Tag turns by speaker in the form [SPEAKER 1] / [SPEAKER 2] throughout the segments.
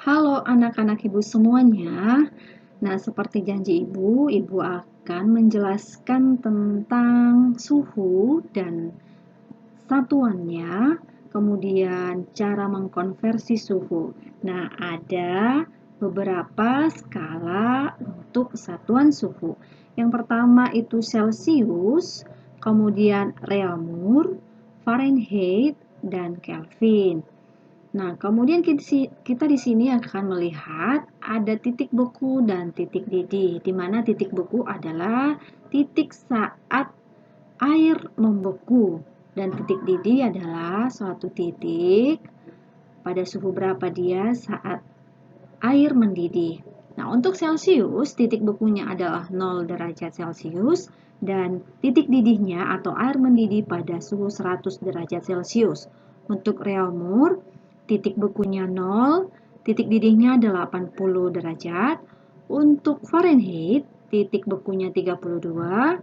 [SPEAKER 1] Halo anak-anak ibu semuanya. Nah, seperti janji ibu akan menjelaskan tentang suhu dan satuannya, kemudian cara mengkonversi suhu. Nah, ada beberapa skala untuk satuan suhu. Yang pertama itu Celsius, kemudian Reaumur, Fahrenheit, dan Kelvin. Nah, kemudian kita di sini akan melihat ada titik beku dan titik didih, di mana titik beku adalah titik saat air membeku dan titik didih adalah suatu titik pada suhu berapa dia saat air mendidih. Nah, untuk Celsius, titik bekunya adalah 0 derajat Celcius dan titik didihnya atau air mendidih pada suhu 100 derajat Celcius. Untuk Reaumur, titik bekunya 0, titik didihnya 80 derajat. Untuk Fahrenheit, titik bekunya 32,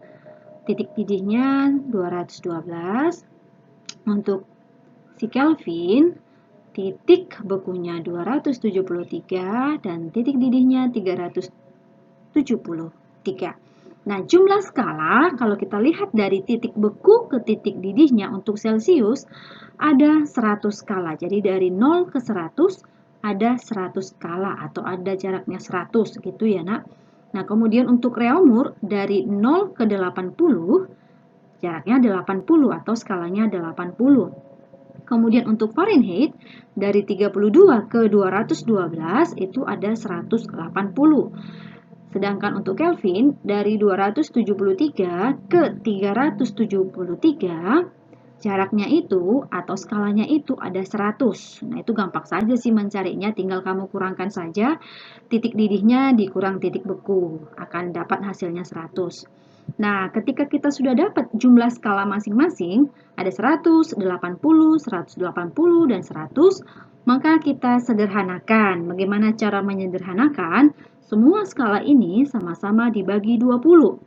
[SPEAKER 1] titik didihnya 212. Untuk si Kelvin, titik bekunya 273 dan titik didihnya 373. Nah, jumlah skala kalau kita lihat dari titik beku ke titik didihnya untuk Celsius ada 100 skala. Jadi dari 0 ke 100 ada 100 skala atau ada jaraknya 100 gitu ya, Nak. Nah, kemudian untuk Reaumur dari 0 ke 80 jaraknya 80 atau skalanya 80. Kemudian untuk Fahrenheit dari 32 ke 212 itu ada 180. Sedangkan untuk Kelvin dari 273 ke 373 jaraknya itu atau skalanya itu ada 100. Nah, itu gampang saja sih mencarinya, tinggal kamu kurangkan saja titik didihnya dikurang titik beku, akan dapat hasilnya 100. Nah, ketika kita sudah dapat jumlah skala masing-masing, ada 100, 80, 180, dan 100, maka kita sederhanakan. Bagaimana cara menyederhanakan? Semua skala ini sama-sama dibagi 20.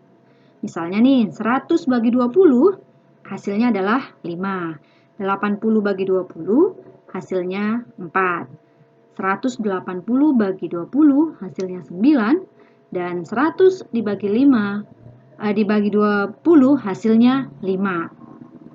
[SPEAKER 1] Misalnya nih, 100 bagi 20, hasilnya adalah 5. 80 bagi 20, hasilnya 4. 180 bagi 20, hasilnya 9. Dan 100 dibagi 20, hasilnya 5.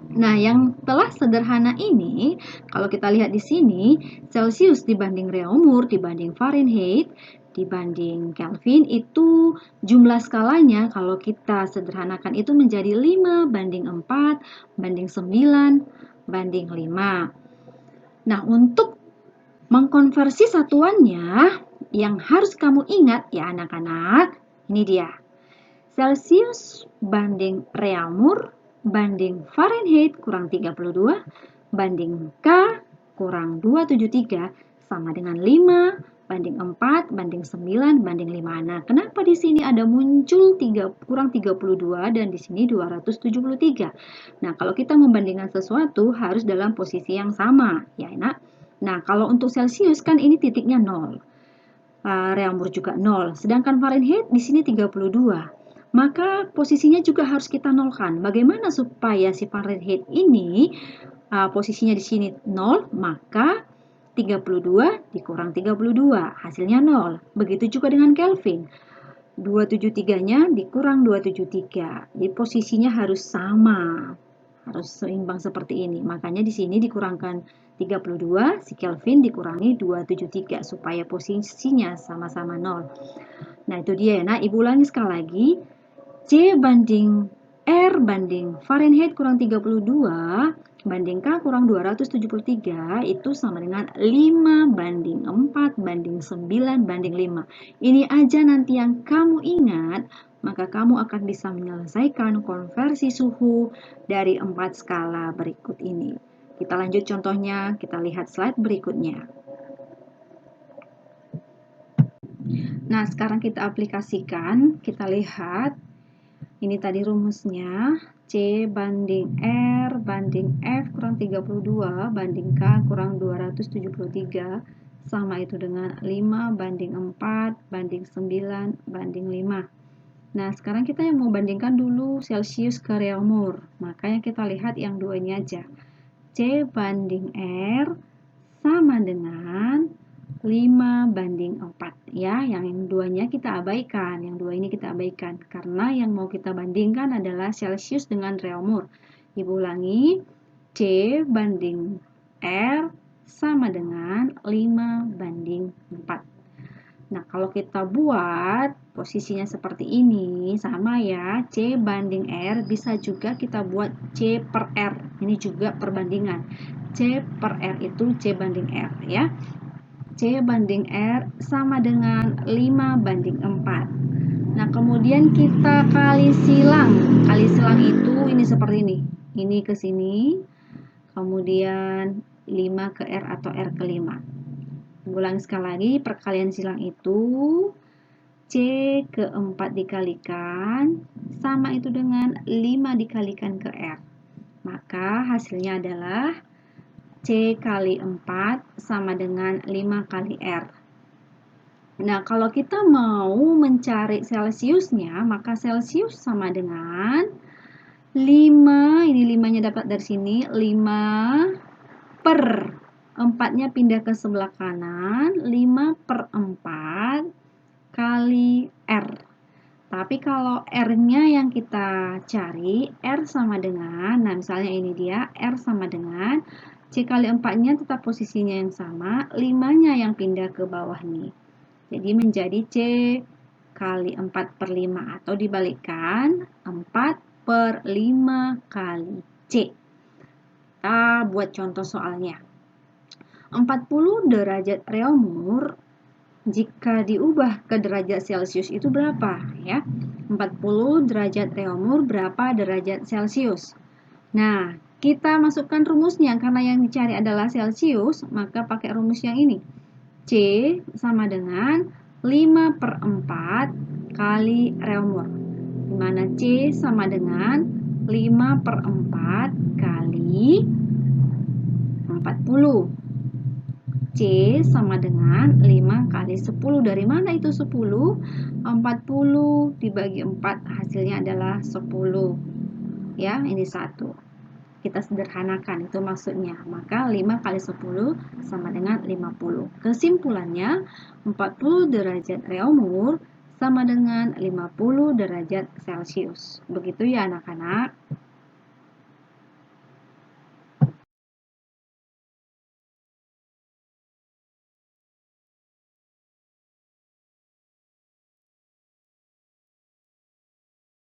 [SPEAKER 1] Nah, yang telah sederhana ini, kalau kita lihat di sini, Celsius dibanding Reaumur, dibanding Fahrenheit, dibanding Kelvin, itu jumlah skalanya kalau kita sederhanakan itu menjadi 5 banding 4, banding 9, banding 5. Nah, untuk mengkonversi satuannya, yang harus kamu ingat ya anak-anak, ini dia. Celsius banding Reaumur banding Fahrenheit kurang 32 banding K kurang 273 sama dengan 5 banding 4 banding 9 banding 5. Nah, kenapa di sini ada muncul kurang 32 dan di sini 273? Nah, kalau kita membandingkan sesuatu harus dalam posisi yang sama, ya, Nak. Nah, kalau untuk Celsius kan ini titiknya 0. Reaumur juga 0. Sedangkan Fahrenheit di sini 32. Maka posisinya juga harus kita nolkan. Bagaimana supaya si Fahrenheit ini posisinya di sini 0, maka 32 dikurang 32, hasilnya 0. Begitu juga dengan Kelvin. 273-nya dikurang 273. Jadi posisinya harus sama. Harus seimbang seperti ini. Makanya di sini dikurangkan 32, si Kelvin dikurangi 273 supaya posisinya sama-sama 0. Nah, itu dia ya. Nah, ibu ulangi sekali lagi. C banding R banding Fahrenheit kurang 32 banding K kurang 273 itu sama dengan 5 banding 4 banding 9 banding 5. Ini aja nanti yang kamu ingat, maka kamu akan bisa menyelesaikan konversi suhu dari 4 skala berikut ini. Kita lanjut contohnya, kita lihat slide berikutnya. Nah, sekarang kita aplikasikan, kita lihat. Ini tadi rumusnya, C banding R banding F kurang 32 banding K kurang 273 sama itu dengan 5 banding 4 banding 9 banding 5. Nah, sekarang kita yang mau bandingkan dulu Celsius ke Reaumur. Makanya kita lihat yang dua ini aja. C banding R sama dengan 5:4 ya. Yang duanya kita abaikan, yang dua ini kita abaikan karena yang mau kita bandingkan adalah Celcius dengan Reaumur. Ibu ulangi, C banding R sama dengan 5:4. Nah, kalau kita buat posisinya seperti ini, sama ya, C banding R, bisa juga kita buat C per R. Ini juga perbandingan. C per R itu C banding R ya. C banding R sama dengan 5:4. Nah, kemudian kita kali silang. Kali silang itu ini seperti ini. Ini ke sini, kemudian 5 ke R atau R ke 5. Ulang sekali lagi, perkalian silang itu C ke 4 dikalikan sama itu dengan 5 dikalikan ke R. Maka hasilnya adalah C kali 4 sama dengan 5 kali R. Nah, kalau kita mau mencari Celciusnya, maka Celcius sama dengan 5, ini 5-nya dapat dari sini, 5 per 4-nya pindah ke sebelah kanan, 5/4 kali R. Tapi kalau R-nya yang kita cari, R sama dengan, nah misalnya ini dia, R sama dengan, C kali 4-nya tetap posisinya yang sama, 5-nya yang pindah ke bawah nih. Jadi menjadi C kali 4/5 atau dibalikkan, 4/5 kali C. Kita buat contoh soalnya. 40 derajat Reaumur jika diubah ke derajat Celcius itu berapa ya? 40 derajat Reaumur berapa derajat Celcius? Nah, kita masukkan rumusnya karena yang dicari adalah Celcius, maka pakai rumus yang ini. C sama dengan 5/4 kali Reaumur. Di mana C sama dengan 5/4 kali 40. C sama dengan 5 kali 10. Dari mana itu 10? 40 dibagi 4 hasilnya adalah 10. Ya, ini 1. Kita sederhanakan, itu maksudnya. Maka 5 kali 10 sama dengan 50. Kesimpulannya, 40 derajat Reaumur sama dengan 50 derajat Celcius. Begitu ya anak-anak.